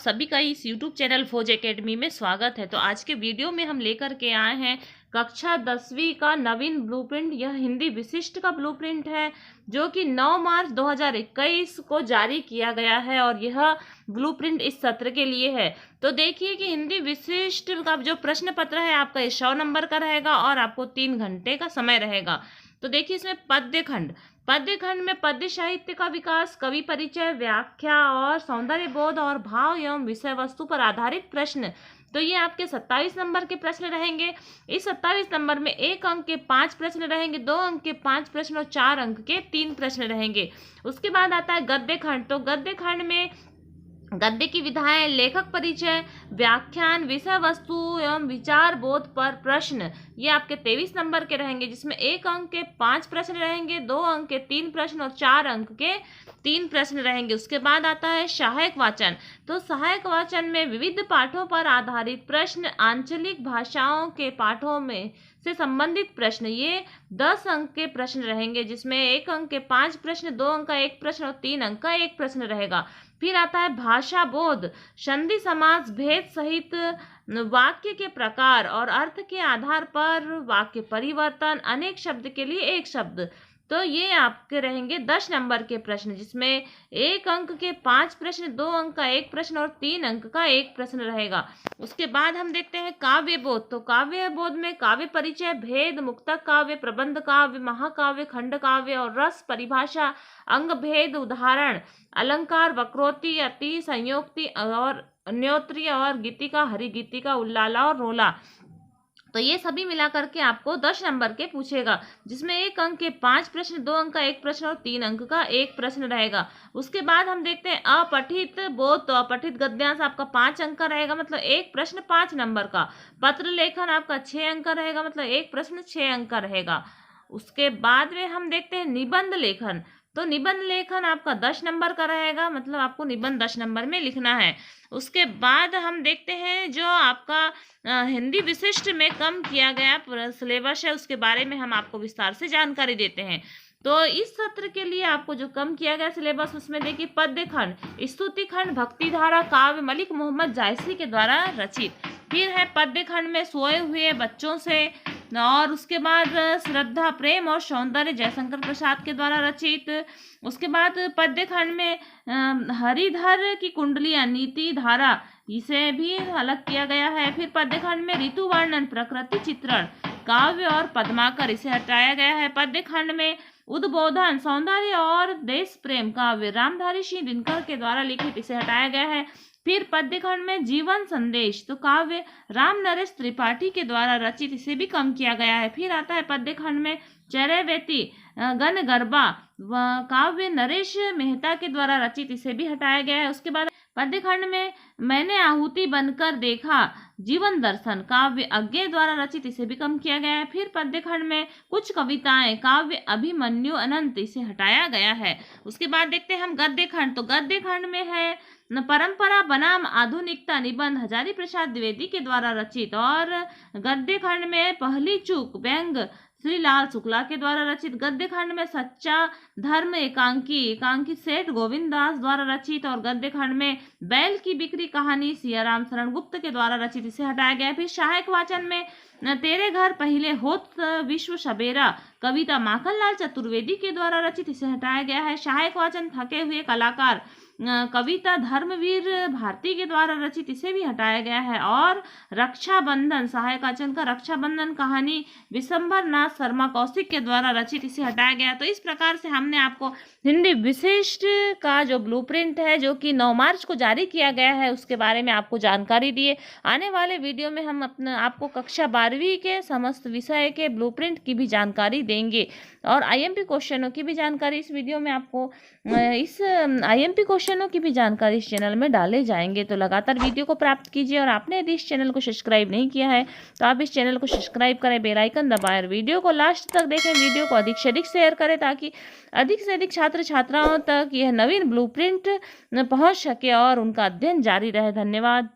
सभी का इस YouTube चैनल फौज एकेडमी में स्वागत है। तो आज के वीडियो में हम लेकर के आए हैं कक्षा 10वीं का नवीन ब्लूप्रिंट। यह हिंदी विशिष्ट का ब्लूप्रिंट है जो कि 9 मार्च 2021 को जारी किया गया है और यह ब्लूप्रिंट इस सत्र के लिए है। तो देखिए कि हिंदी विशिष्ट का जो प्रश्न पत्र है आपका 100 नंबर का रहेगा और आपको 3 घंटे का समय रहेगा। तो देखिए इसमें पद्य खंड में पद्य साहित्य का विकास, कवि परिचय, व्याख्या और सौंदर्य बोध और भाव एवं विषय वस्तु पर आधारित प्रश्न। तो ये आपके 27 नंबर के प्रश्न रहेंगे। इस 27 नंबर में 1 अंक के 5 प्रश्न रहेंगे, 2 अंक के 5 प्रश्न और 4 अंक के 3 प्रश्न रहेंगे। उसके बाद आता है गद्य खंड। तो गद्य खंड में गद्य की विधाएं, लेखक परिचय, व्याख्यान, विषय वस्तु एवं विचार बोध पर प्रश्न, ये आपके 23 नंबर के रहेंगे, जिसमें 1 अंक के 5 प्रश्न रहेंगे, 2 अंक के 3 प्रश्न और 4 अंक के 3 प्रश्न रहेंगे। उसके बाद आता है सहायक वाचन। तो सहायक वाचन में विविध पाठों पर आधारित प्रश्न, आंचलिक भाषाओं के पाठों में से संबंधित प्रश्न, ये 10 अंक के प्रश्न रहेंगे, जिसमें 1 अंक के 5 प्रश्न, 2 अंक का 1 प्रश्न और 3 अंक का 1 प्रश्न रहेगा। फिर आता है भाषा बोध, संधि समास भेद सहित वाक्य के प्रकार और अर्थ के आधार पर वाक्य परिवर्तन, अनेक शब्द के लिए एक शब्द। तो ये आपके रहेंगे 10 नंबर के प्रश्न, जिसमें 1 अंक के 5 प्रश्न, 2 अंक का 1 प्रश्न और 3 अंक का 1 प्रश्न रहेगा। उसके बाद हम देखते हैं काव्य बोध। तो काव्य बोध में काव्य परिचय, भेद, मुक्तक काव्य, प्रबंध काव्य, महाकाव्य, खंड काव्य और रस परिभाषा, अंग भेद, उदाहरण, अलंकार, वक्रोक्ति, अति, संयोक्ति और अन्योत्री और गीतिका, हरिगीतिका, उल्लाला और रोला। तो ये सभी मिला करके आपको 10 नंबर के पूछेगा, जिसमें 1 अंक के 5 प्रश्न, 2 अंक का 1 प्रश्न और 3 अंक का 1 प्रश्न रहेगा। उसके बाद हम देखते हैं अपठित बोध। तो अपठित गद्यांश आपका 5 अंक का रहेगा, मतलब 1 प्रश्न 5 नंबर का। पत्र लेखन आपका 6 अंक का रहेगा, मतलब 1 प्रश्न 6 अंक का रहेगा। उसके बाद में हम देखते हैं निबंध लेखन। तो निबंध लेखन आपका 10 नंबर का रहेगा, मतलब आपको निबंध 10 नंबर में लिखना है। उसके बाद हम देखते हैं जो आपका हिंदी विशिष्ट में कम किया गया सिलेबस है, उसके बारे में हम आपको विस्तार से जानकारी देते हैं। तो इस सत्र के लिए आपको जो कम किया गया सिलेबस, उसमें देखिए पद्य खंड, स्तुति खंड, भक्ति धारा काव्य मलिक मोहम्मद जायसी के द्वारा रचित। फिर है पद्य खंड में सोए हुए बच्चों से, और उसके बाद श्रद्धा, प्रेम और सौंदर्य जयशंकर प्रसाद के द्वारा रचित। उसके बाद पद्य खंड में हरिधर की कुंडलियां, नीति धारा, इसे भी अलग किया गया है। फिर पद्य खंड में ऋतु वर्णन, प्रकृति चित्रण, काव्य और पद्माकर, इसे हटाया गया है। पद्य खंड में उद्बोधन, सौंदर्य और देश प्रेम काव्य रामधारी सिंह दिनकर के द्वारा लिखित, इसे हटाया गया है। फिर पद्य खंड में जीवन संदेश, तो काव्य राम नरेश त्रिपाठी के द्वारा रचित, इसे भी कम किया गया है। फिर आता है पद्य खंड में चरैवेती गण गरबा, काव्य नरेश मेहता के द्वारा रचित, इसे भी हटाया गया है। उसके बाद पद्य खंड में मैंने आहुति बनकर देखा, जीवन दर्शन, काव्य अज्ञे द्वारा रचित, इसे भी कम किया गया है। फिर पद्य खंड में कुछ कविताएं, काव्य अभिमन्यु अनंत, इसे हटाया गया है। उसके बाद देखते हैं हम गद्य खंड। तो गद्य खंड में है परंपरा बनाम आधुनिकता, निबंध हजारी प्रसाद द्विवेदी के द्वारा रचित। और गद्य खंड में पहली चूक, व्यंग श्री लाल शुक्ला के द्वारा रचित। गद्य खंड में सच्चा धर्म, एकांकी सेठ गोविंद दास द्वारा रचित। और गद्य खंड में बैल की बिक्री कहानी, सियाराम शरण गुप्त के द्वारा रचित, इसे हटाया गया। फिर सहायक वाचन में तेरे घर पहले होत विश्व सवेरा, कविता माखनलाल चतुर्वेदी के द्वारा रचित, इसे हटाया गया है। सहायक वाचन थके हुए कलाकार, कविता धर्मवीर भारती के द्वारा रचित, इसे भी हटाया गया है। और रक्षाबंधन, सहायक वाचन का रक्षाबंधन कहानी विशंभर नाथ शर्मा कौशिक के द्वारा रचित, इसे हटाया गया। तो इस प्रकार से हमने आपको हिंदी विशिष्ट का जो ब्लूप्रिंट है, जो कि 9 मार्च को जारी किया गया है, उसके बारे में आपको जानकारी दिए। आने वाले वीडियो में हम आपको कक्षा 12वीं के समस्त विषय के ब्लूप्रिंट की भी जानकारी देंगे और आईएमपी क्वेश्चनों की भी जानकारी इस वीडियो में आपको इस आईएमपी क्वेश्चनों की भी जानकारी इस चैनल में डाले जाएंगे। तो लगातार वीडियो को प्राप्त कीजिए और आपने यदि इस चैनल को सब्सक्राइब नहीं किया है तो आप इस चैनल को सब्सक्राइब करें, बेल आइकन दबाएं और वीडियो को लास्ट तक देखें। वीडियो को अधिक से अधिक शेयर करें ताकि अधिक से अधिक छात्र छात्राओं तक यह नवीन ब्लूप्रिंट पहुंच सके और उनका अध्ययन जारी रहे। धन्यवाद।